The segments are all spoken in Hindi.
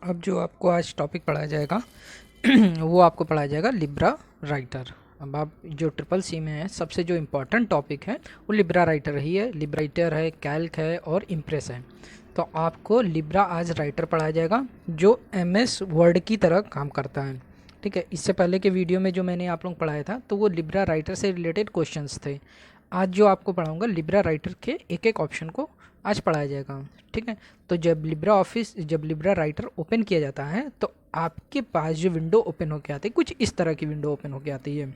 अब जो आपको आज टॉपिक पढ़ाया जाएगा वो आपको पढ़ाया जाएगा लिब्रा राइटर। अब आप जो ट्रिपल सी में है सबसे जो इम्पोर्टेंट टॉपिक है वो लिब्रा राइटर ही है। लिब्रा राइटर है, कैल्क है और इम्प्रेस है। तो आपको लिब्रा आज राइटर पढ़ाया जाएगा जो एमएस वर्ड की तरह काम करता है। ठीक है, इससे पहले के वीडियो में जो मैंने आप लोग पढ़ाया था तो वो लिब्रा राइटर से रिलेटेड क्वेश्चंस थे। आज जो आपको पढ़ाऊँगा लिब्रा राइटर के एक एक ऑप्शन को आज पढ़ाया जाएगा। ठीक है, तो जब लिब्रा राइटर ओपन किया जाता है तो आपके पास जो विंडो ओपन होकर आती है कुछ इस तरह की विंडो ओपन होकर आती है।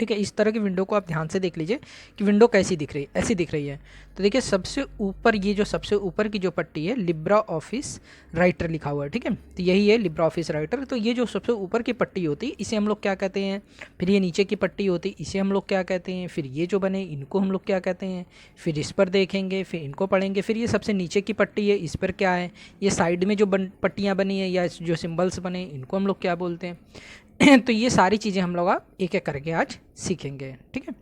ठीक है, इस तरह की विंडो को आप ध्यान से देख लीजिए कि विंडो कैसी दिख रही है, ऐसी दिख रही है। तो देखिए सबसे ऊपर ये जो सबसे ऊपर की जो पट्टी है लिब्रा ऑफिस राइटर लिखा हुआ है। ठीक है, तो यही है लिब्रा ऑफिस राइटर। तो ये जो सबसे ऊपर की पट्टी होती है इसे हम लोग क्या कहते हैं, फिर ये नीचे की पट्टी होती है इसे हम लोग क्या कहते हैं, फिर ये जो बने इनको हम लोग क्या कहते हैं, फिर इस पर देखेंगे, फिर इनको पढ़ेंगे, फिर ये सबसे नीचे की पट्टी है इस पर क्या है, ये साइड में जो पट्टियाँ बनी है या जो सिम्बल्स बने इनको हम लोग क्या बोलते हैं। तो ये सारी चीज़ें हम लोग आप एक एक करके आज सीखेंगे। ठीक है,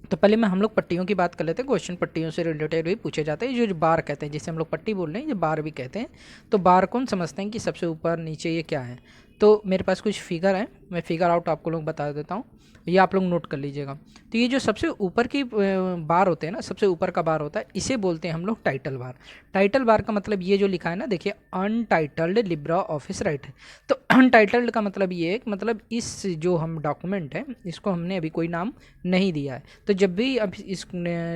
तो पहले में हम लोग पट्टियों की बात कर लेते हैं। क्वेश्चन पट्टियों से रिलेटेड भी पूछे जाते हैं। जो बार कहते हैं जिसे हम लोग पट्टी बोल रहे हैं ये बार भी कहते हैं। तो बार कौन समझते हैं कि सबसे ऊपर नीचे ये क्या है। तो मेरे पास कुछ फिगर है, मैं फिगर आउट आपको लोग बता देता हूँ, ये आप लोग नोट कर लीजिएगा। तो ये जो सबसे ऊपर की बार होते हैं ना, सबसे ऊपर का बार होता है इसे बोलते हैं हम लोग टाइटल बार। टाइटल बार का मतलब ये जो लिखा है ना, देखिए अनटाइटल्ड लिब्रा ऑफिस राइटर। तो अनटाइटल्ड का मतलब ये है कि मतलब इस जो हम डॉक्यूमेंट है इसको हमने अभी कोई नाम नहीं दिया है। तो जब भी अब इस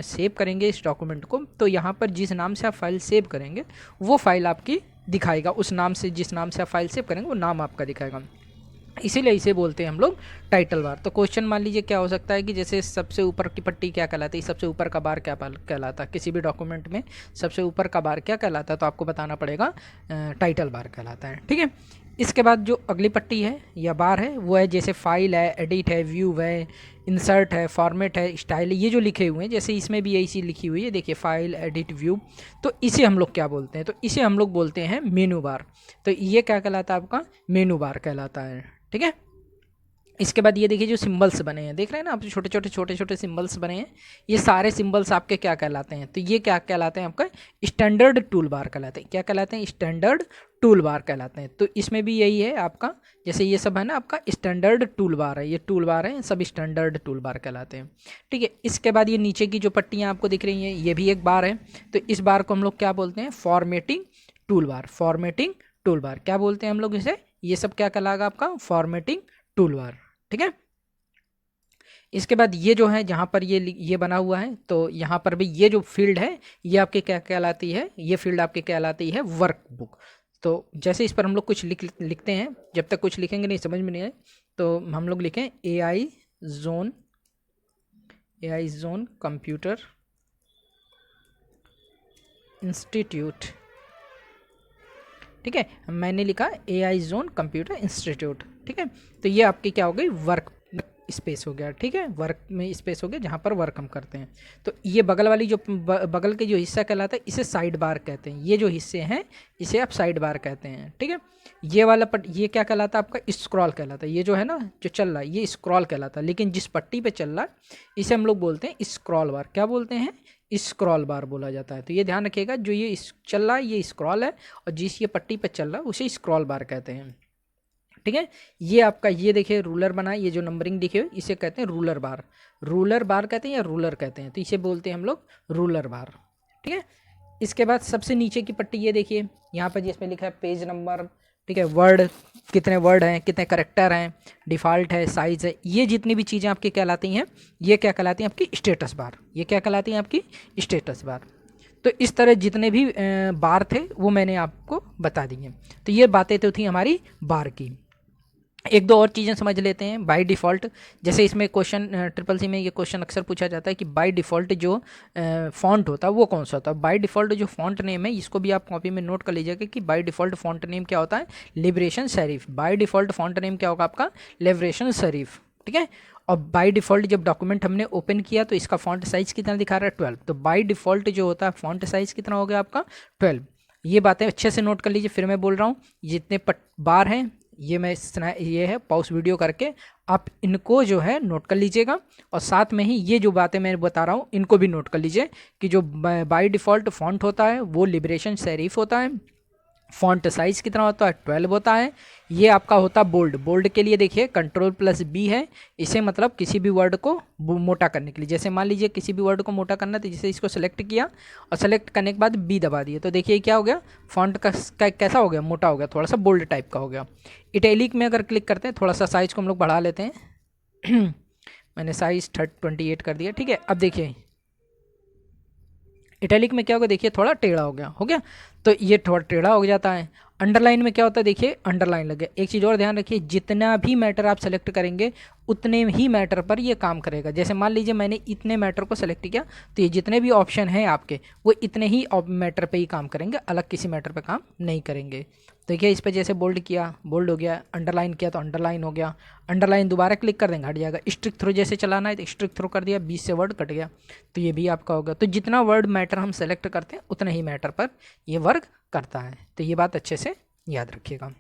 सेव करेंगे इस डॉक्यूमेंट को तो यहाँ पर जिस नाम से आप फाइल सेव करेंगे वो फाइल आपकी दिखाएगा, उस नाम से जिस नाम से आप फाइल सेव करेंगे वो नाम आपका दिखाएगा, इसीलिए इसे बोलते हैं हम लोग टाइटल बार। तो क्वेश्चन मान लीजिए क्या हो सकता है कि जैसे सबसे ऊपर की पट्टी क्या कहलाती है, सबसे ऊपर का बार क्या कहलाता है, किसी भी डॉक्यूमेंट में सबसे ऊपर का बार क्या कहलाता है, तो आपको बताना पड़ेगा टाइटल बार कहलाता है। ठीक है, इसके बाद जो अगली पट्टी है या बार है वो है जैसे फाइल है, एडिट है, व्यू है, इंसर्ट है, फॉर्मेट है, स्टाइल है, ये जो लिखे हुए हैं जैसे इसमें भी यही चीज़ लिखी हुई है, देखिए फाइल, एडिट, व्यू। तो इसे हम लोग क्या बोलते हैं, तो इसे हम लोग बोलते हैं मेनू बार। तो ये क्या कहलाता है, आपका मेनू बार कहलाता है। ठीक है, इसके बाद ये देखिए जो सिंबल्स बने हैं, देख रहे हैं ना आप, छोटे छोटे सिंबल्स बने हैं, ये सारे सिंबल्स आपके क्या कहलाते हैं, तो ये क्या कहलाते हैं, आपका स्टैंडर्ड टूल बार कहलाते हैं। क्या कहलाते हैं, स्टैंडर्ड टूल बार कहलाते हैं। तो इसमें भी यही है आपका, जैसे ये सब है ना आपका स्टैंडर्ड टूल बार है, ये टूल बार है, सब स्टैंडर्ड टूल बार कहलाते हैं। ठीक है, इसके बाद ये नीचे की जो पट्टियाँ आपको दिख रही हैं ये भी एक बार है। तो इस बार को हम लोग क्या बोलते हैं, formatting tool bar. Formatting tool bar क्या बोलते हैं हम लोग इसे, ये सब क्या कहलाएगा आपका, फॉर्मेटिंग टूल बार। ठीक है, इसके बाद ये जो है जहाँ पर ये बना हुआ है तो यहाँ पर भी ये जो फील्ड है ये आपके क्या कहलाती है, ये फील्ड आपके कहलाती है वर्कबुक। तो जैसे इस पर हम लोग कुछ लिखते हैं, जब तक कुछ लिखेंगे नहीं समझ में नहीं आए तो हम लोग लिखें zone AI zone computer institute. ठीक है, मैंने लिखा एआई जोन कंप्यूटर इंस्टीट्यूट। ठीक है, तो ये आपकी क्या हो गई, वर्क स्पेस हो गया। ठीक है, वर्क में स्पेस हो गया जहाँ पर वर्क हम करते हैं। तो ये बगल वाली जो बगल के जो हिस्सा कहलाता है इसे साइड बार कहते हैं। ये जो हिस्से हैं इसे आप साइड बार कहते हैं। ठीक है, ये वाला ये क्या कहलाता है, आपका स्क्रॉल कहलाता है। ये जो है ना जो चल रहा है ये स्क्रॉल कहलाता है, लेकिन जिस पट्टी पे चल रहा है इसे हम लोग बोलते हैं स्क्रॉल बार। क्या बोलते हैं, स्क्रॉल बार बोला जाता है। तो ये ध्यान रखिएगा, जो ये चल रहा है ये स्क्रॉल है और जिस ये पट्टी पे चल रहा है उसे स्क्रॉल बार कहते हैं। ठीक है, ये आपका ये देखिए रूलर बना है, ये जो नंबरिंग दिखे हुए इसे कहते हैं रूलर बार। रूलर बार कहते हैं या रूलर कहते हैं, तो इसे बोलते हैं हम लोग रूलर बार। ठीक है, इसके बाद सबसे नीचे की पट्टी ये देखिए, यहाँ पर जिसमें लिखा है पेज नंबर, ठीक है, वर्ड कितने वर्ड हैं, कितने करेक्टर हैं, डिफ़ॉल्ट है, साइज़ है, ये जितनी भी चीज़ें आपकी कहलाती हैं ये क्या कहलाती हैं, आपकी स्टेटस बार। ये क्या कहलाती हैं, आपकी स्टेटस बार। तो इस तरह जितने भी बार थे वो मैंने आपको बता दिए। तो ये बातें तो थी हमारी बार की। एक दो और चीज़ें समझ लेते हैं। बाय डिफ़ॉल्ट, जैसे इसमें क्वेश्चन ट्रिपल सी में ये क्वेश्चन अक्सर पूछा जाता है कि बाय डिफ़ॉल्ट जो फ़ॉन्ट होता है वो कौन सा होता है। बाय डिफ़ॉल्ट जो फ़ॉन्ट नेम है इसको भी आप कॉपी में नोट कर लीजिएगा कि बाय डिफ़ॉल्ट फ़ॉन्ट नेम क्या होता है, liberation serif. By default font name क्या होगा आपका, लिबरेशन सेरिफ। ठीक है, और बाय डिफ़ॉल्ट जब डॉक्यूमेंट हमने ओपन किया तो इसका फ़ॉन्ट साइज़ कितना दिखा रहा है, 12। तो बाय डिफ़ॉल्ट जो होता है फ़ॉन्ट साइज़ कितना हो गया आपका, 12। ये बातें अच्छे से नोट कर लीजिए। फिर मैं बोल रहा हूँ जितने बार हैं ये है पॉज वीडियो करके आप इनको जो है नोट कर लीजिएगा, और साथ में ही ये जो बातें मैं बता रहा हूँ इनको भी नोट कर लीजिए कि जो बाय डिफ़ॉल्ट फ़ॉन्ट होता है वो लिबरेशन सेरिफ होता है। फॉन्ट साइज कितना होता है 12 होता है। ये आपका होता है बोल्ड। बोल्ड के लिए देखिए Ctrl+B है, इसे मतलब किसी भी वर्ड को मोटा करने के लिए। जैसे मान लीजिए किसी भी वर्ड को मोटा करना है तो जैसे इसको सेलेक्ट किया और सेलेक्ट करने के बाद बी दबा दिए तो देखिए क्या हो गया, फॉन्ट का कैसा हो गया, मोटा हो गया, थोड़ा सा बोल्ड टाइप का हो गया। इटैलिक में अगर क्लिक करते हैं, थोड़ा सा साइज को हम लोग बढ़ा लेते हैं मैंने साइज 28 कर दिया, ठीक है। अब देखिए इटैलिक में क्या होगा, देखिए थोड़ा टेढ़ा हो गया तो ये थोड़ा टेढ़ा हो जाता है। अंडरलाइन में क्या होता है, देखिए अंडरलाइन लग गया। एक चीज़ और ध्यान रखिए, जितना भी मैटर आप सेलेक्ट करेंगे उतने ही मैटर पर ये काम करेगा। जैसे मान लीजिए मैंने इतने मैटर को सेलेक्ट किया तो ये जितने भी ऑप्शन हैं आपके वो इतने ही मैटर पे ही काम करेंगे, अलग किसी मैटर पे काम नहीं करेंगे। देखिए इस पर जैसे बोल्ड किया बोल्ड हो गया, अंडरलाइन किया तो अंडरलाइन हो गया। अंडरलाइन दोबारा क्लिक कर देंगे हट जाएगा। स्ट्रिक थ्रू जैसे चलाना है तो स्ट्रिक थ्रू कर दिया, 20 से वर्ड कट गया तो ये भी आपका होगा। तो जितना वर्ड मैटर हम सेलेक्ट करते हैं उतने ही मैटर पर ये वर्क करता है। तो ये बात अच्छे से याद रखिएगा,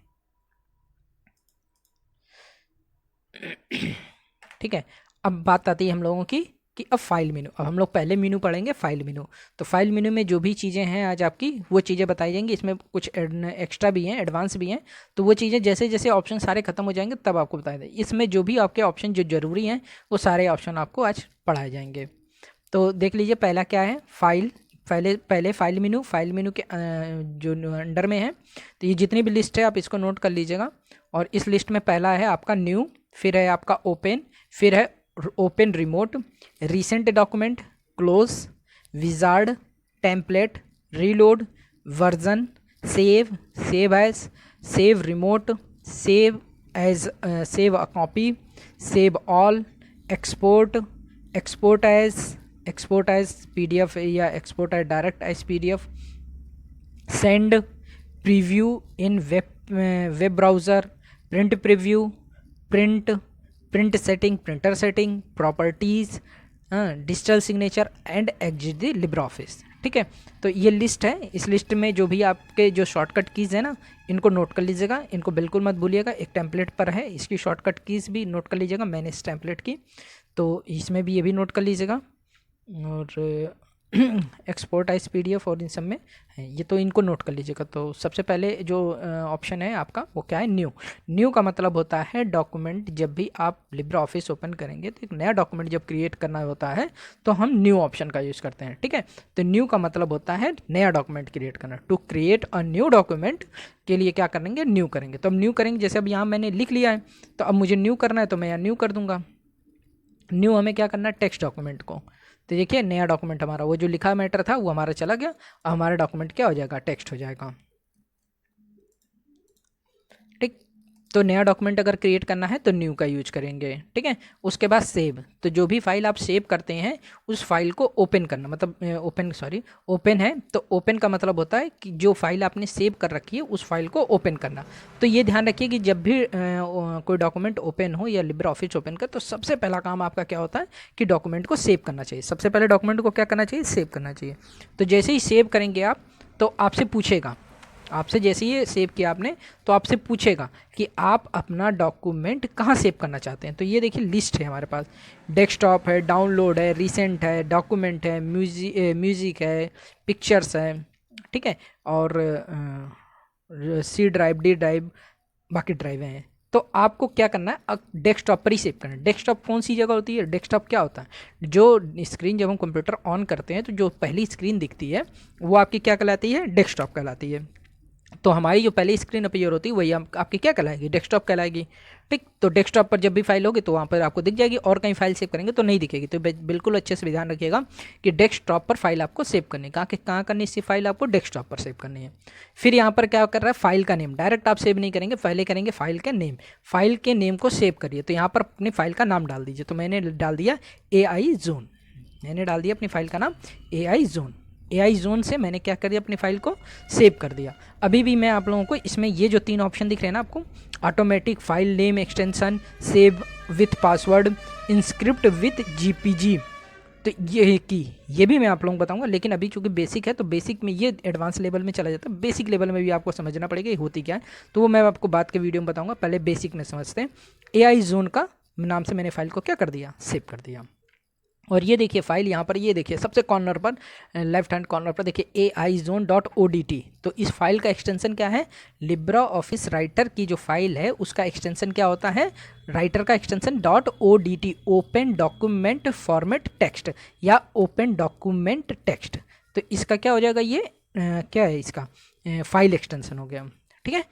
ठीक है। अब बात आती है हम लोगों की कि अब फाइल मेनू। अब हम लोग पहले मेनू पढ़ेंगे फाइल मेनू। तो फाइल मेनू में जो भी चीज़ें हैं आज आपकी वो चीज़ें बताई जाएंगी। इसमें कुछ एक्स्ट्रा भी हैं, एडवांस भी हैं, तो वो चीज़ें जैसे जैसे ऑप्शन सारे खत्म हो जाएंगे तब आपको बताया जाए। इसमें जो भी आपके ऑप्शन जो ज़रूरी हैं वो सारे ऑप्शन आपको आज पढ़ाए जाएंगे। तो देख लीजिए पहला क्या है, फाइल। पहले फाइल मेनू के जो अंडर में है तो ये जितनी भी लिस्ट है आप इसको नोट कर लीजिएगा। और इस लिस्ट में पहला है आपका न्यू, फिर है आपका ओपन, फिर है open remote, recent document, close, wizard, template, reload, version, save, save as, save remote, save as, save a copy, save all, export, export as PDF या export as direct as PDF, send, preview in web browser, print preview, print setting, printer setting, properties, digital signature and exit the LibreOffice, ठीक है। तो ये लिस्ट है। इस लिस्ट में जो भी आपके जो शॉर्टकट कीज़ है ना इनको नोट कर लीजिएगा, इनको बिल्कुल मत भूलिएगा। एक टेम्पलेट पर है, इसकी शॉर्टकट कीज़ भी नोट कर लीजिएगा, मैंने इस टेम्पलेट की, तो इसमें भी ये भी नोट कर लीजिएगा। और एक्सपोर्ट एज PDF और इन सब में है, ये तो इनको नोट कर लीजिएगा। तो सबसे पहले जो ऑप्शन है आपका वो क्या है, न्यू का मतलब होता है डॉक्यूमेंट। जब भी आप लिब्रे ऑफिस ओपन करेंगे तो एक नया डॉक्यूमेंट जब क्रिएट करना होता है तो हम न्यू ऑप्शन का यूज़ करते हैं, ठीक है। तो न्यू का मतलब होता है नया डॉक्यूमेंट क्रिएट करना। To create a new document के लिए क्या करेंगे, न्यू करेंगे। तो अब न्यू करेंगे, जैसे अब यहाँ मैंने लिख लिया है तो अब मुझे न्यू करना है तो मैं यहाँ न्यू कर दूंगा। न्यू हमें क्या करना है, टेक्स्ट डॉक्यूमेंट को। तो देखिए नया डॉक्यूमेंट हमारा वो जो लिखा मैटर था वो हमारा चला गया, अब हमारा डॉक्यूमेंट क्या हो जाएगा, टेक्स्ट हो जाएगा, ठीक। तो नया डॉक्यूमेंट अगर क्रिएट करना है तो न्यू का यूज करेंगे, ठीक है। उसके बाद सेव, तो जो भी फाइल आप सेव करते हैं उस फाइल को ओपन करना, मतलब ओपन है तो ओपन का मतलब होता है कि जो फाइल आपने सेव कर रखी है उस फाइल को ओपन करना। तो ये ध्यान रखिए कि जब भी कोई डॉक्यूमेंट ओपन हो या लिब्रे ऑफिस ओपन कर तो सबसे पहला काम आपका क्या होता है कि डॉक्यूमेंट को सेव करना चाहिए। सबसे पहले डॉक्यूमेंट को क्या करना चाहिए, सेव करना चाहिए। तो जैसे ही सेव करेंगे आप तो आपसे पूछेगा, आपसे जैसे ही सेव किया आपने तो आपसे पूछेगा कि आप अपना डॉक्यूमेंट कहाँ सेव करना चाहते हैं। तो ये देखिए लिस्ट है हमारे पास, डेस्कटॉप है, डाउनलोड है, रिसेंट है, डॉक्यूमेंट है, म्यूज़िक है, पिक्चर्स है, ठीक है, और C ड्राइव, D ड्राइव, बाकी ड्राइव हैं। तो आपको क्या करना है, डेस्कटॉप पर ही सेव करना है। डेस्कटॉप कौन सी जगह होती है, डेस्कटॉप क्या होता है, जो स्क्रीन जब हम कंप्यूटर ऑन करते हैं तो जो पहली स्क्रीन दिखती है वो आपकी क्या कहलाती है, डेस्कटॉप कहलाती है। तो हमारी जो पहली स्क्रीन अपीयर होती है वही आपकी क्या कहलाएगी, डेस्कटॉप कहलाएगी, ठीक। तो डेस्कटॉप पर जब भी फाइल होगी तो वहाँ पर आपको दिख जाएगी, और कहीं फाइल सेव करेंगे तो नहीं दिखेगी। तो बिल्कुल अच्छे से ध्यान रखिएगा कि डेस्कटॉप पर फाइल आपको सेव करनी है। कहाँ करनी है फाइल, आपको डेस्कटॉप पर सेव करनी है। फिर यहाँ पर क्या कर रहा है, फाइल का नेम, डायरेक्ट आप सेव नहीं करेंगे, पहले करेंगे फाइल का नेम। फाइल के नेम को सेव करिए, तो यहाँ पर अपनी फाइल का नाम डाल दीजिए। तो मैंने डाल दिया AI जोन, मैंने डाल दिया अपनी फाइल का नाम AI जोन। AI जोन से मैंने क्या कर दिया, अपनी फाइल को सेव कर दिया। अभी भी मैं आप लोगों को इसमें ये जो 3 ऑप्शन दिख रहे हैं ना आपको, automatic file name extension, save with password, encrypt with GPG, तो ये भी मैं आप लोगों को बताऊंगा। लेकिन अभी चूंकि बेसिक है तो बेसिक में ये एडवांस लेवल में चला जाता है, बेसिक लेवल में भी आपको समझना पड़ेगा ये होती क्या है, तो वो मैं आपको बाद के वीडियो में बताऊँगा। पहले बेसिक में समझते हैं। AI जोन का नाम से मैंने फाइल को क्या कर दिया, सेव कर दिया। और ये देखिए फाइल यहाँ पर, ये देखिए सबसे कॉर्नर पर, लेफ्ट हैंड कॉर्नर पर देखिए aizone.odt। तो इस फाइल का एक्सटेंशन क्या है, लिब्रा ऑफिस राइटर की जो फाइल है उसका एक्सटेंशन क्या होता है, राइटर का extension .odt, open document format text या ओपन डॉक्यूमेंट टेक्स्ट। तो इसका क्या हो जाएगा, ये क्या है इसका फाइल एक्सटेंशन हो गया। ठीक है,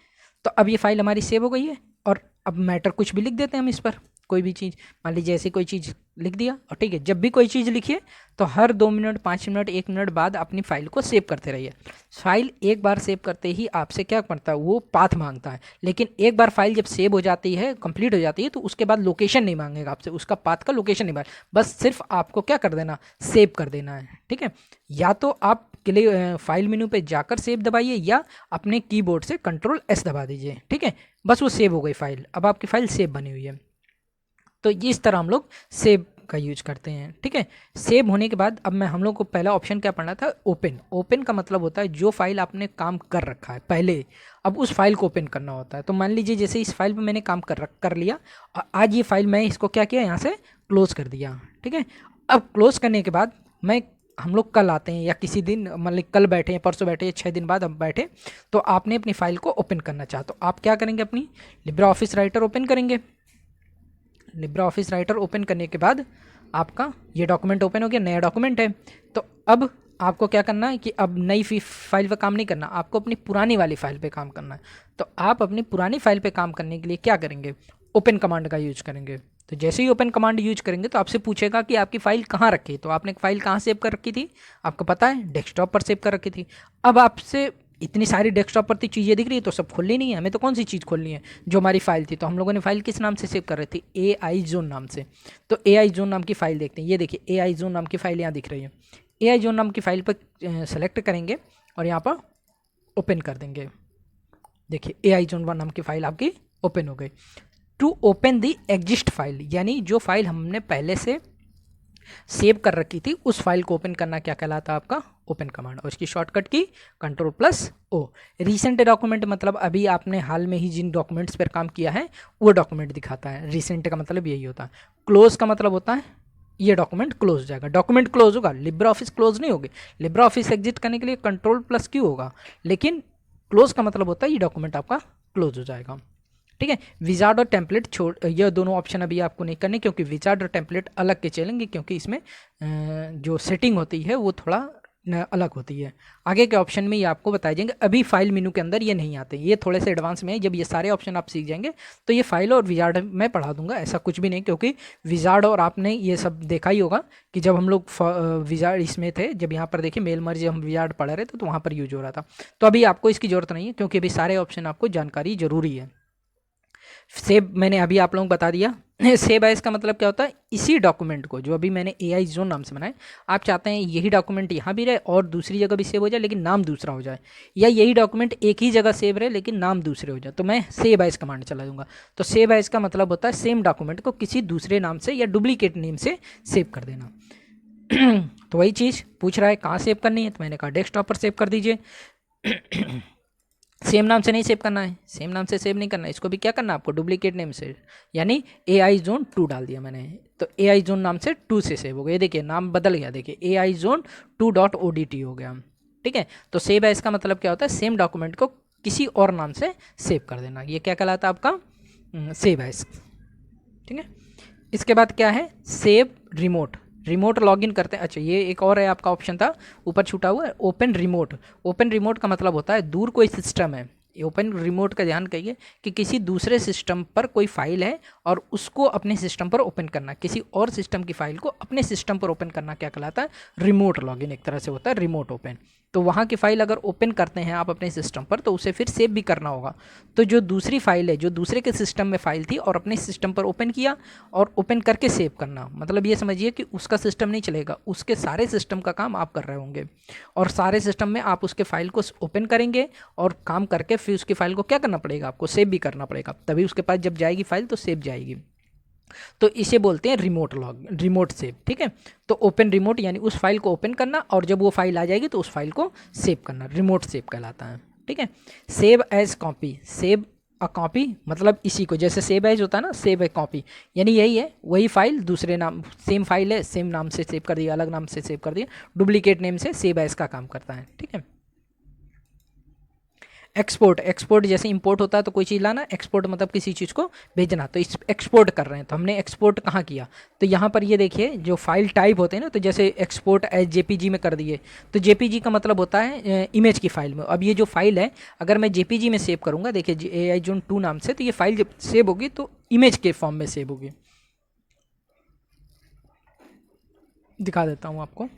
तो अब ये फाइल हमारी सेव हो गई है। और अब मैटर कुछ भी लिख देते हैं हम इस पर, कोई भी चीज़, मान लीजिए ऐसी कोई चीज़ लिख दिया। और ठीक है, जब भी कोई चीज़ लिखिए तो हर 2 मिनट, 5 मिनट, 1 मिनट बाद अपनी फाइल को सेव करते रहिए। फाइल एक बार सेव करते ही आपसे क्या करता है, वो पाथ मांगता है। लेकिन एक बार फाइल जब सेव हो जाती है, कंप्लीट हो जाती है, तो उसके बाद लोकेशन नहीं मांगेगा आपसे, उसका पाथ का लोकेशन नहीं मांगेगा, बस सिर्फ आपको क्या कर देना, सेव कर देना है। ठीक है, या तो आप के लिए फाइल मेनू पे जाकर सेव दबाइए या अपने कीबोर्ड से Ctrl+S दबा दीजिए। ठीक है, बस वो सेव हो गई फाइल, अब आपकी फाइल सेव बनी हुई है। तो इस तरह हम लोग सेव का यूज करते हैं। ठीक है, सेव होने के बाद अब हम लोग को पहला ऑप्शन क्या पढ़ना था, ओपन। ओपन का मतलब होता है जो फाइल आपने काम कर रखा है पहले, अब उस फाइल को ओपन करना होता है। तो मान लीजिए जैसे इस फाइल पे मैंने काम कर लिया, और आज ये फाइल मैं इसको क्या किया, यहाँ से क्लोज कर दिया। ठीक है, अब क्लोज करने के बाद हम लोग कल आते हैं या किसी दिन, मतलब कल बैठे हैं, परसों बैठे, 6 दिन बाद हम बैठे, तो आपने अपनी फाइल को ओपन करना चाहा, तो आप क्या करेंगे, अपनी लिब्रा ऑफिस राइटर ओपन करेंगे। लिब्रा ऑफिस राइटर ओपन करने के बाद आपका ये डॉक्यूमेंट ओपन हो गया, नया डॉक्यूमेंट है। तो अब आपको क्या करना है कि अब नई फाइल पे काम नहीं करना, आपको अपनी पुरानी वाली फाइल पे काम करना है। तो आप अपनी पुरानी फाइल पे काम करने के लिए क्या करेंगे, ओपन कमांड का यूज करेंगे। तो जैसे ही ओपन कमांड यूज करेंगे तो आपसे पूछेगा कि आपकी फाइल कहाँ रखी, तो आपने फाइल कहाँ सेव कर रखी थी, आपको पता है डेस्कटॉप पर सेव कर रखी थी। अब आपसे इतनी सारी डेस्कटॉप पर चीज़ें दिख रही है, तो सब खोलनी नहीं है हमें, तो कौन सी चीज़ खोलनी है, जो हमारी फाइल थी। तो हम लोगों ने फाइल किस नाम से सेव कर रही थी, aizone नाम से। तो aizone नाम की फाइल देखते हैं, ये देखिए aizone नाम की फाइल यहाँ दिख रही है। aizone नाम की फाइल पर सेलेक्ट करेंगे और यहाँ पर ओपन कर देंगे। देखिए aizone नाम की फाइल आपकी ओपन हो गई। To open the exist file, यानी जो फाइल हमने पहले से सेव कर रखी थी उस फाइल को ओपन करना क्या कहलाता है, आपका ओपन कमांड। और इसकी शॉर्टकट की Ctrl+O। रीसेंट डॉक्यूमेंट मतलब अभी आपने हाल में ही जिन डॉक्यूमेंट्स पर काम किया है वो डॉक्यूमेंट दिखाता है। रीसेंट का मतलब यही होता है। क्लोज का मतलब होता है ये डॉक्यूमेंट क्लोज हो जाएगा, डॉक्यूमेंट क्लोज होगा, लिब्रा ऑफिस क्लोज नहीं होगी। लिब्रा ऑफिस एग्जिट करने के लिए Ctrl+Q होगा, लेकिन क्लोज का मतलब होता है ये डॉक्यूमेंट आपका क्लोज हो जाएगा। ठीक है, विजार्ड और टेम्पलेट छोड़, ये दोनों ऑप्शन अभी आपको नहीं करने, क्योंकि विजार्ड और टेम्पलेट अलग के चलेंगे, क्योंकि इसमें जो सेटिंग होती है वो थोड़ा अलग होती है। आगे के ऑप्शन में ये आपको बताए जाएंगे, अभी फाइल मेनू के अंदर ये नहीं आते, ये थोड़े से एडवांस में है। जब ये सारे ऑप्शन आप सीख जाएंगे तो ये फाइल और विजार्ड मैं पढ़ा दूंगा, ऐसा कुछ भी नहीं, क्योंकि विजार्ड और आपने ये सब देखा ही होगा कि जब हम लोग विजार्ड इसमें थे, जब यहाँ पर देखिए मेल मर्ज हम विजार्ड पढ़ रहे थे तो वहाँ पर यूज हो रहा था। तो अभी आपको इसकी जरूरत नहीं है, क्योंकि अभी सारे ऑप्शन आपको जानकारी जरूरी है। सेव मैंने अभी आप लोगों को बता दिया। सेव एज का मतलब क्या होता है, इसी डॉक्यूमेंट को जो अभी मैंने aizone नाम से बनाया, आप चाहते हैं यही डॉक्यूमेंट यहाँ भी रहे और दूसरी जगह भी सेव हो जाए लेकिन नाम दूसरा हो जाए, या यही डॉक्यूमेंट एक ही जगह सेव रहे लेकिन नाम दूसरे हो जाए, तो मैं सेव एज कमांड चला दूंगा। तो सेव एज का मतलब होता है सेम डॉक्यूमेंट को किसी दूसरे नाम से या डुप्लीकेट नेम से सेव कर देना। तो वही चीज़ पूछ रहा है कहाँ सेव करनी है, तो मैंने कहा डेस्कटॉप पर सेव कर दीजिए। सेम नाम से नहीं सेव करना है, सेम नाम से सेव नहीं करना है, इसको भी क्या करना है आपको, डुप्लीकेट नेम से, यानी aizone 2 डाल दिया मैंने, तो aizone नाम से 2 से सेव हो गया। देखिए नाम बदल गया, देखिए aizone 2.odt हो गया। ठीक है, तो सेव है इसका मतलब क्या होता है, सेम डॉक्यूमेंट को किसी और नाम से सेव कर देना, ये क्या कहलाता है आपका सेव है। ठीक है, इसके बाद क्या है, सेव रिमोट, रिमोट लॉगिन करते हैं। अच्छा, ये एक और है आपका ऑप्शन था ऊपर छूटा हुआ है, ओपन रिमोट। ओपन रिमोट का मतलब होता है दूर कोई सिस्टम है। ओपन रिमोट का ध्यान करिए कि किसी दूसरे सिस्टम पर कोई फाइल है और उसको अपने सिस्टम पर ओपन करना, किसी और सिस्टम की फाइल को अपने सिस्टम पर ओपन करना क्या कहलाता है, रिमोट लॉगिन एक तरह से होता है, रिमोट ओपन। तो वहाँ की फाइल अगर ओपन करते हैं आप अपने सिस्टम पर तो उसे फिर सेव भी करना होगा। तो जो दूसरी फाइल है, जो दूसरे के सिस्टम में फाइल थी और अपने सिस्टम पर ओपन किया और ओपन करके सेव करना, मतलब ये समझिए कि उसका सिस्टम नहीं चलेगा, उसके सारे सिस्टम का काम आप कर रहे होंगे और सारे सिस्टम में आप उसके फाइल को ओपन करेंगे और काम करके फिर उसकी फाइल को क्या करना पड़ेगा, आपको सेव भी करना पड़ेगा, तभी उसके पास जब जाएगी फाइल तो सेव जाएगी। तो इसे बोलते हैं रिमोट लॉग, रिमोट सेव। ठीक है, तो ओपन रिमोट यानी उस फाइल को ओपन करना और जब वो फाइल आ जाएगी तो उस फाइल को सेव करना, रिमोट सेव कहलाता है। ठीक है, save as copy, save a copy मतलब इसी को, जैसे सेव एज होता है ना, सेव ए कॉपी, यानी यही है, वही फाइल दूसरे नाम, सेम फाइल है, सेम नाम से सेव कर दिया, अलग नाम से सेव कर दिया, डुप्लीकेट नेम से सेव एज का काम करता है। ठीक है। एक्सपोर्ट, एक्सपोर्ट जैसे इंपोर्ट होता है तो कोई चीज़ लाना, एक्सपोर्ट मतलब किसी चीज़ को भेजना, तो इस एक्सपोर्ट कर रहे हैं, तो हमने एक्सपोर्ट कहाँ किया, तो यहाँ पर ये देखिए जो फाइल टाइप होते हैं ना, तो जैसे एक्सपोर्ट एज जेपीजी में कर दिए, तो जेपीजी का मतलब होता है इमेज की फाइल में। अब ये जो फाइल है अगर मैं जेपीजी में सेव करूँगा, देखिए AI Zone 2 नाम से, तो ये फाइल जब सेव होगी तो इमेज के फॉर्म में सेव होगी। दिखा देता हूँ आपको,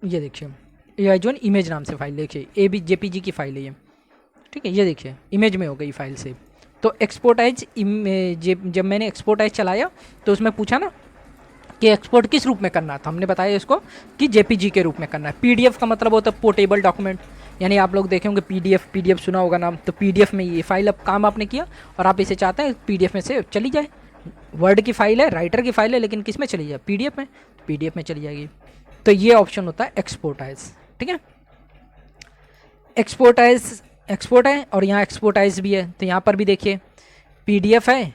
ये देखिए AI Zone इमेज नाम से फाइल, देखिए जेपीजी की फाइल है ये। ठीक है, ये देखिए इमेज में हो गई फाइल सेव। तो एक्सपोर्ट एज जब मैंने एक्सपोर्ट एज चलाया तो उसमें पूछा ना कि एक्सपोर्ट किस रूप में करना था, हमने बताया इसको कि जेपीजी के रूप में करना है। पीडीएफ का मतलब होता है पोर्टेबल डॉक्यूमेंट, यानी आप लोग देखे होंगे पीडीएफ सुना होगा नाम, तो पीडीएफ में ये फाइल अब काम आपने किया और आप इसे चाहते हैं पीडीएफ में से चली जाए। वर्ड की फाइल है, राइटर की फाइल है, लेकिन किस में चली जाए, पीडीएफ में, पीडीएफ में चली जाएगी। तो ये ऑप्शन होता है एक्सपोर्ट एज। ठीक है, एक्सपोर्ट एज एक्सपोर्ट है, और यहाँ एक्सपोर्ट एज भी है, तो यहाँ पर भी देखिए पीडीएफ है,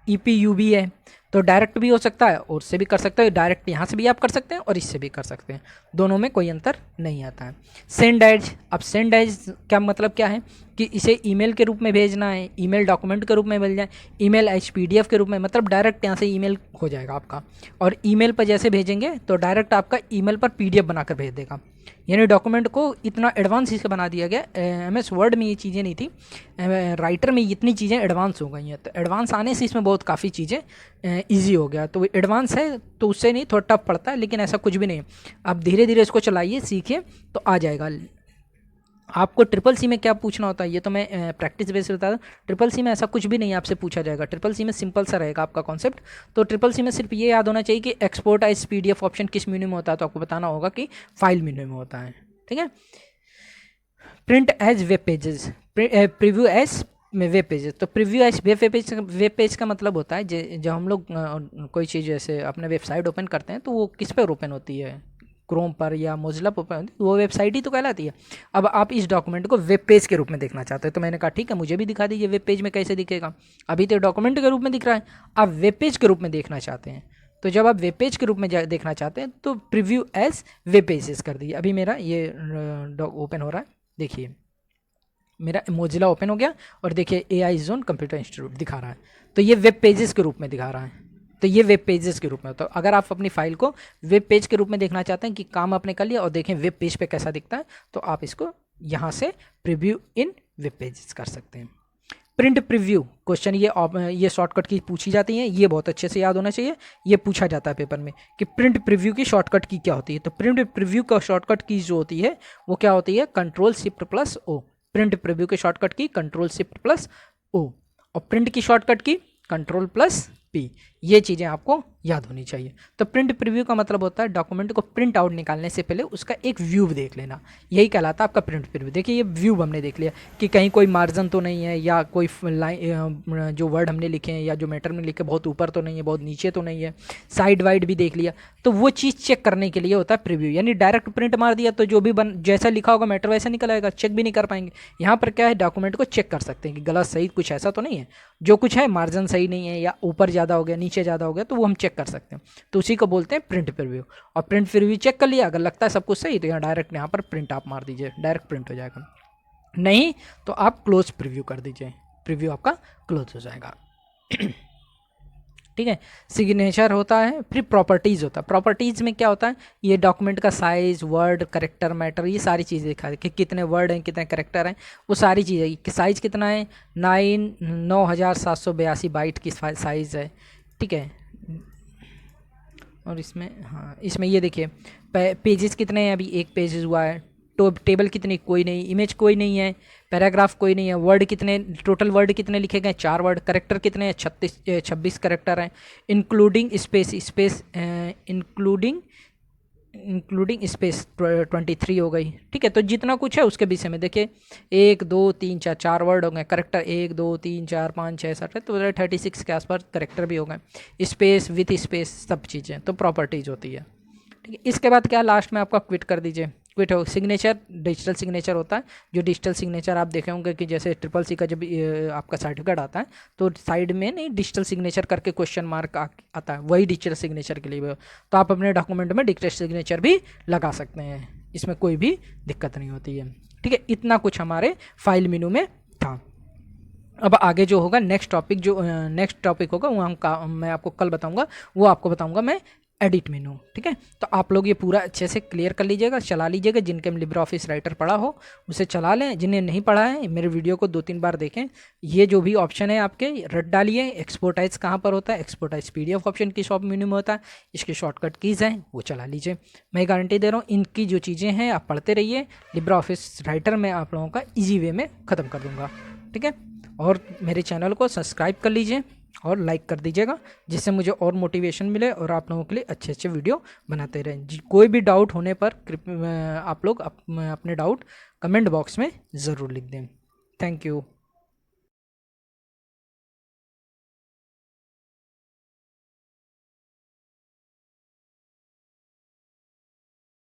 EPUB है, तो डायरेक्ट भी हो सकता है और उससे भी कर सकते हो, डायरेक्ट यहाँ से भी आप कर सकते हैं और इससे भी कर सकते हैं, दोनों में कोई अंतर नहीं आता है। सेंड एज, अब सेंड एज क्या मतलब क्या है कि इसे ईमेल के रूप में भेजना है, ईमेल डॉक्यूमेंट के रूप में भेजना है, ईमेल एज PDF के रूप में, मतलब डायरेक्ट यहाँ से ईमेल हो जाएगा आपका, और ईमेल पर जैसे भेजेंगे तो डायरेक्ट आपका ईमेल पर PDF बनाकर भेज देगा। यानी डॉक्यूमेंट को इतना एडवांस इससे बना दिया गया, MS वर्ड में ये चीज़ें नहीं थी, राइटर में इतनी चीज़ें एडवांस हो गई हैं, तो एडवांस आने से इसमें बहुत काफ़ी चीज़ें ईजी हो गया। तो एडवांस है तो उससे नहीं, थोड़ा टफ पड़ता है, लेकिन ऐसा कुछ भी नहीं। आप धीरे धीरे इसको चलाइए, सीखिए तो आ जाएगा। आपको CCC में क्या पूछना होता है ये तो मैं प्रैक्टिस बेस बता दूँ। CCC में ऐसा कुछ भी नहीं आपसे पूछा जाएगा, CCC में सिंपल सा रहेगा आपका कॉन्सेप्ट। तो CCC में सिर्फ ये याद होना चाहिए कि एक्सपोर्ट एज PDF ऑप्शन किस मेन्यू में होता है, तो आपको बताना होगा कि फाइल मेन्यू में होता है। ठीक है, print as web pages, preview as web pages, तो प्रीव्यू एज वेब पेज का मतलब होता है जब हम लोग कोई चीज़ जैसे अपने वेबसाइट ओपन करते हैं तो वो किस पर ओपन होती है, क्रोम पर या मोजिला पर ओपन होती है, वो वेबसाइट ही तो कहलाती है। अब आप इस डॉक्यूमेंट को वेब पेज के रूप में देखना चाहते हैं, तो मैंने कहा ठीक है मुझे भी दिखा दीजिए वेब पेज में कैसे दिखेगा। अभी तो डॉक्यूमेंट के रूप में दिख रहा है, आप वेब पेज के रूप में देखना चाहते हैं, तो जब आप वेब पेज के रूप में देखना चाहते हैं तो प्रीव्यू एज वेब पेजेस कर दीजिए। अभी मेरा ये ओपन हो रहा है, देखिए मेरा मोजिला ओपन हो गया और देखिए AI Zone कंप्यूटर इंस्टीट्यूट दिखा रहा है, तो ये वेब पेजेस के रूप में दिखा रहा है, तो ये वेब पेजेस के रूप में। तो अगर आप अपनी फाइल को वेब पेज के रूप में देखना चाहते हैं कि काम आपने कर लिया और देखें वेब पेज पे कैसा दिखता है, तो आप इसको यहाँ से प्रीव्यू इन वेब पेजेस कर सकते हैं। प्रिंट प्रीव्यू क्वेश्चन ये शॉर्टकट की पूछी जाती हैं, ये बहुत अच्छे से याद होना चाहिए, ये पूछा जाता है पेपर में कि प्रिंट प्रीव्यू की शॉर्टकट की क्या होती है। तो प्रिंट प्रीव्यू का शॉर्टकट की जो होती है वो क्या होती है, Ctrl+Shift+O। प्रिंट प्रीव्यू की शॉर्टकट की Ctrl+Shift+O, और प्रिंट की शॉर्टकट की Ctrl+P। ये चीज़ें आपको याद होनी चाहिए। तो प्रिंट प्रीव्यू का मतलब होता है डॉक्यूमेंट को प्रिंट आउट निकालने से पहले उसका एक व्यू देख लेना, यही कहलाता है आपका प्रिंट प्रीव्यू। देखिए ये व्यू हमने देख लिया कि कहीं कोई मार्जिन तो नहीं है, या कोई लाइन जो वर्ड हमने लिखे हैं या जो मैटर में लिखे बहुत ऊपर तो नहीं है, बहुत नीचे तो नहीं है, साइड वाइड भी देख लिया, तो वो चीज़ चेक करने के लिए होता है प्रीव्यू। यानी डायरेक्ट प्रिंट मार दिया तो जो भी जैसा लिखा होगा मैटर वैसा निकल आएगा, चेक भी नहीं कर पाएंगे। यहाँ पर क्या है, डॉक्यूमेंट को चेक कर सकते हैं कि गलत सही कुछ ऐसा तो नहीं है, जो कुछ है मार्जिन सही नहीं है या ऊपर ज़्यादा हो गया नीचे ज़्यादा हो गया, तो वो हम चेक कर सकते हैं। तो उसी को बोलते हैं प्रिंट प्रीव्यू। और प्रिंट प्रीव्यू चेक कर लिया, अगर लगता है सब कुछ सही तो यहाँ डायरेक्ट यहाँ पर प्रिंट आप मार दीजिए, डायरेक्ट प्रिंट हो जाएगा। नहीं तो आप क्लोज प्रीव्यू कर दीजिए, प्रीव्यू आपका क्लोज हो जाएगा। ठीक है, सिग्नेचर होता है, फिर प्रॉपर्टीज़ होता है। प्रॉपर्टीज़ में क्या होता है, ये डॉक्यूमेंट का साइज़, वर्ड, करेक्टर, मैटर, ये सारी चीज़ें दिखा है कि कितने वर्ड हैं, कितने करेक्टर हैं, वो सारी चीज़ें कि साइज़ कितना है, 9782 बाइट की साइज़ है। ठीक है, और इसमें हाँ इसमें ये देखिए पेजेस कितने हैं, अभी एक पेजेस हुआ है, तो टेबल कितनी, कोई नहीं, इमेज कोई नहीं है, पैराग्राफ कोई नहीं है, वर्ड कितने, टोटल वर्ड कितने लिखे गए 4 वर्ड, करेक्टर कितने हैं 26 करेक्टर हैं, इंक्लूडिंग स्पेस इंक्लूडिंग स्पेस 23 हो गई। ठीक है, तो जितना कुछ है उसके विषय में देखिए 1 2 3 4 वर्ड हो गए, करेक्टर 1 2 3 4 5 6 7 तो 36 के आसपास करेक्टर भी हो गए, स्पेस विथ स्पेस सब चीज़ें, तो प्रॉपर्टीज़ होती है। ठीक है, इसके बाद क्या लास्ट में आपका क्विट कर दीजिए, क्विट हो। सिग्नेचर डिजिटल सिग्नेचर होता है, जो डिजिटल सिग्नेचर आप देखे होंगे कि जैसे ट्रिपल सी का जब आपका सर्टिफिकेट आता है तो साइड में नहीं डिजिटल सिग्नेचर करके क्वेश्चन मार्क आता है, वही डिजिटल सिग्नेचर के लिए। तो आप अपने डॉक्यूमेंट में डिजिटल सिग्नेचर भी लगा सकते हैं, इसमें कोई भी दिक्कत नहीं होती है। ठीक है, इतना कुछ हमारे फाइल मेनू में था। अब आगे जो होगा नेक्स्ट टॉपिक होगा वो मैं आपको कल बताऊंगा, वो आपको बताऊंगा मैं एडिट मेनू। ठीक है, तो आप लोग ये पूरा अच्छे से क्लियर कर लीजिएगा, चला लीजिएगा। जिनके लिब्रे ऑफिस राइटर पढ़ा हो उसे चला लें, जिन्हें नहीं पढ़ा है मेरे वीडियो को 2-3 बार देखें। ये जो भी ऑप्शन है आपके रट डालिए। एक्सपोर्टाइज कहाँ पर होता है, एक्सपोर्टाइज PDF ऑप्शन की शॉप मेनू में होता है, इसकी शॉर्टकट कीज़ हैं वो चला लीजिए। मैं गारंटी दे रहा हूँ इनकी जो चीज़ें हैं आप पढ़ते रहिए, लिब्रे ऑफिस राइटर मैं आप लोगों का ईजी वे में ख़त्म कर दूँगा। ठीक है, और मेरे चैनल को सब्सक्राइब कर लीजिए और लाइक कर दीजिएगा, जिससे मुझे और मोटिवेशन मिले और आप लोगों के लिए अच्छे अच्छे वीडियो बनाते रहें। कोई भी डाउट होने पर आप लोग अपने डाउट कमेंट बॉक्स में ज़रूर लिख दें। Thank you.